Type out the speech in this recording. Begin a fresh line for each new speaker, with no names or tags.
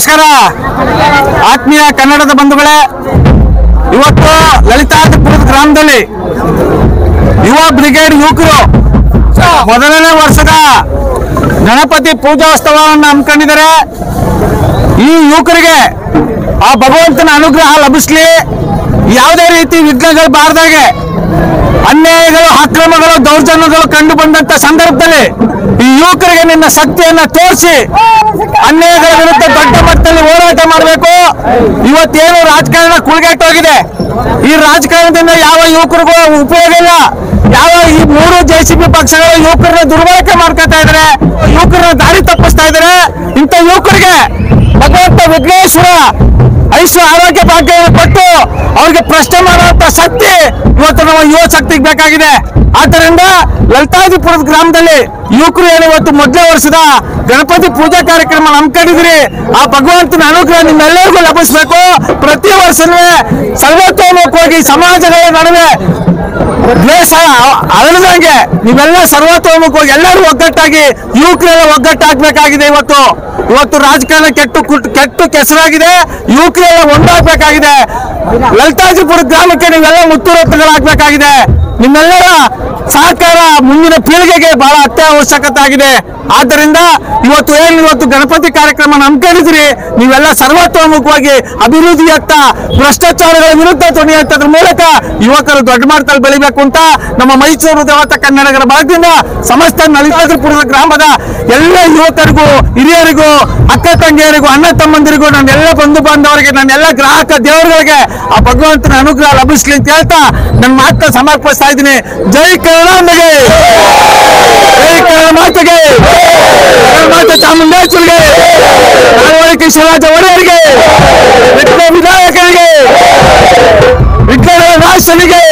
ನಮಸ್ಕಾರ ಆತ್ಮೀಯ ಕನ್ನಡದ ಬಂಧುಗಳೇ, ಇವತ್ತು ಲಲಿತಾಪುರದ ಗ್ರಾಮದಲ್ಲಿ ಯುವ ಬ್ರಿಗೇಡ್ ಯುವಕರು ಮೊದಲನೇ ವರ್ಷದ ಗಣಪತಿ ಪೂಜೋತ್ಸವವನ್ನು ಹಮ್ಮಿಕೊಂಡಿದ್ದಾರೆ. ಈ ಯುವಕರಿಗೆ ಆ ಭಗವಂತನ ಅನುಗ್ರಹ ಲಭಿಸಲಿ, ಯಾವುದೇ ರೀತಿ ವಿಘ್ನಗಳು ಬಾರದಾಗೆ, ಅನ್ಯಾಯಗಳು, ಅಕ್ರಮಗಳು, ದೌರ್ಜನ್ಯಗಳು ಕಂಡು ಬಂದಂತ ಸಂದರ್ಭದಲ್ಲಿ ಈ ಯುವಕರಿಗೆ ನಿನ್ನ ಶಕ್ತಿಯನ್ನ ತೋರಿಸಿ ಅನ್ಯಾಯಗಳ ವಿರುದ್ಧ ದೊಡ್ಡ ಮಟ್ಟದಲ್ಲಿ ಹೋರಾಟ ಮಾಡಬೇಕು. ಇವತ್ತೇನು ರಾಜಕಾರಣ ಕುಳ್ಗೆಟ್ಟೋಗಿದೆ, ಈ ರಾಜಕಾರಣದಿಂದ ಯಾವ ಯುವಕರಿಗೂ ಉಪಯೋಗ ಇಲ್ಲ. ಯಾವ ಈ ಮೂರು ಜೆಸಿಬಿ ಪಕ್ಷಗಳು ಯುವಕರನ್ನ ದುರ್ಬಳಕೆ ಮಾಡ್ಕೊತಾ ಇದ್ದಾರೆ, ಯುವಕರನ್ನ ದಾರಿ ತಪ್ಪಿಸ್ತಾ ಇದ್ದಾರೆ. ಇಂಥ ಯುವಕರಿಗೆ ಭಗವಂತ ವಿಘ್ನೇಶ್ವರ ಆರೋಗ್ಯ ಭಾಗ್ಯ ಕೊಟ್ಟು ಅವ್ರಿಗೆ ಪ್ರಶ್ನೆ ಮಾಡುವಂತ ಶಕ್ತಿ ಇವತ್ತು ನಮ್ಮ ಯುವ ಶಕ್ತಿಗೆ ಬೇಕಾಗಿದೆ. ಆದ್ದರಿಂದ ಲಲಿತಾಪುರದ ಗ್ರಾಮದಲ್ಲಿ ಯುವಕರು ಏನು ಇವತ್ತು ಮೊದಲನೇ ವರ್ಷದ ಗಣಪತಿ ಪೂಜಾ ಕಾರ್ಯಕ್ರಮ ಹಮ್ಮಿಕೊಂಡಿದ್ರಿ. ಆ ಭಗವಂತನ ಅನುಗ್ರಹ ನಿಮ್ಮೆಲ್ಲರಿಗೂ ಲಭಿಸಬೇಕು. ಪ್ರತಿ ವರ್ಷವೇ ಸರ್ವತೋಮುಖವಾಗಿ ಸಮಾಜಗಳ ನಡುವೆ ದ್ವೇಷ ಅರಳದಂಗೆ ನೀವೆಲ್ಲ ಸರ್ವತೋಮುಖವಾಗಿ ಎಲ್ಲರೂ ಒಗ್ಗಟ್ಟಾಗಿ ಯುವಕರೆಲ್ಲ ಒಗ್ಗಟ್ಟಾಗಬೇಕಾಗಿದೆ. ಇವತ್ತು ರಾಜಕಾರಣ ಕೆಟ್ಟು ಕೆಸರಾಗಿದೆ, ಯುವಕರೆಲ್ಲ ಒಂದಾಗಬೇಕಾಗಿದೆ. ಲಲಿತಾಪುರ ಗ್ರಾಮಕ್ಕೆ ನೀವೆಲ್ಲ ಮುತ್ತುರತ್ನಗಳಾಗಬೇಕಾಗಿದೆ. ನಿಮ್ಮೆಲ್ಲರ ಸಹಕಾರ ಮುಂದಿನ ಪೀಳಿಗೆಗೆ ಬಹಳ ಅತ್ಯವಶ್ಯಕತೆ ಆಗಿದೆ. ಆದ್ದರಿಂದ ಇವತ್ತು ಗಣಪತಿ ಕಾರ್ಯಕ್ರಮ ಹಮ್ಮಿಕೊಂಡಿದ್ರಿ, ನೀವೆಲ್ಲ ಸರ್ವತೋಮುಖವಾಗಿ ಅಭಿವೃದ್ಧಿಯತ್ತ ಭ್ರಷ್ಟಾಚಾರಗಳ ವಿರುದ್ಧ ಧ್ವನಿಯತ್ತದ್ರ ಮೂಲಕ ಯುವಕರು ದೊಡ್ಡ ಮಟ್ಟದಲ್ಲಿ ಬೆಳಿಬೇಕು ಅಂತ ನಮ್ಮ ಮೈಸೂರು ದೇವತಾ ಕನ್ನಡಿಗರ ಭಾಗದಿಂದ ಸಮಸ್ತ ಲಲಿತಾಪುರದ ಗ್ರಾಮದ ಎಲ್ಲ ಯುವಕರಿಗೂ, ಹಿರಿಯರಿಗೂ, ಅಕ್ಕ ತಂಗಿಯರಿಗೂ, ಅಣ್ಣ ತಮ್ಮಂದಿರಿಗೂ, ನನ್ನೆಲ್ಲ ಬಂಧು ಬಾಂಧವರಿಗೆ, ನನ್ನೆಲ್ಲ ಗ್ರಾಹಕ ದೇವರುಗಳಿಗೆ ಆ ಭಗವಂತನ ಅನುಗ್ರಹ ಲಭಿಸ್ಲಿ ಅಂತ ಹೇಳ್ತಾ ನನ್ನ ಮಾತನ್ನ ಸಮರ್ಪಿಸ್ತಾ ಇದ್ದೀನಿ. ಜೈ ಕನ್ನಡಾಂಬೆಗೆ, ಜೈ ಕನ್ನಡ ಮಾತೆಗೆ, ಮಾತೆ ಚಾಮುಂಡೇಶ್ವರಿಗೆ, ಕೃಷ್ಣರಾಜ ಒಡೆಯರಿಗೆ, ವಿಘ್ನ ವಿನಾಯಕರಿಗೆ, ವಿಘ್ನಗಳ ನಾಶನಿಗೆ,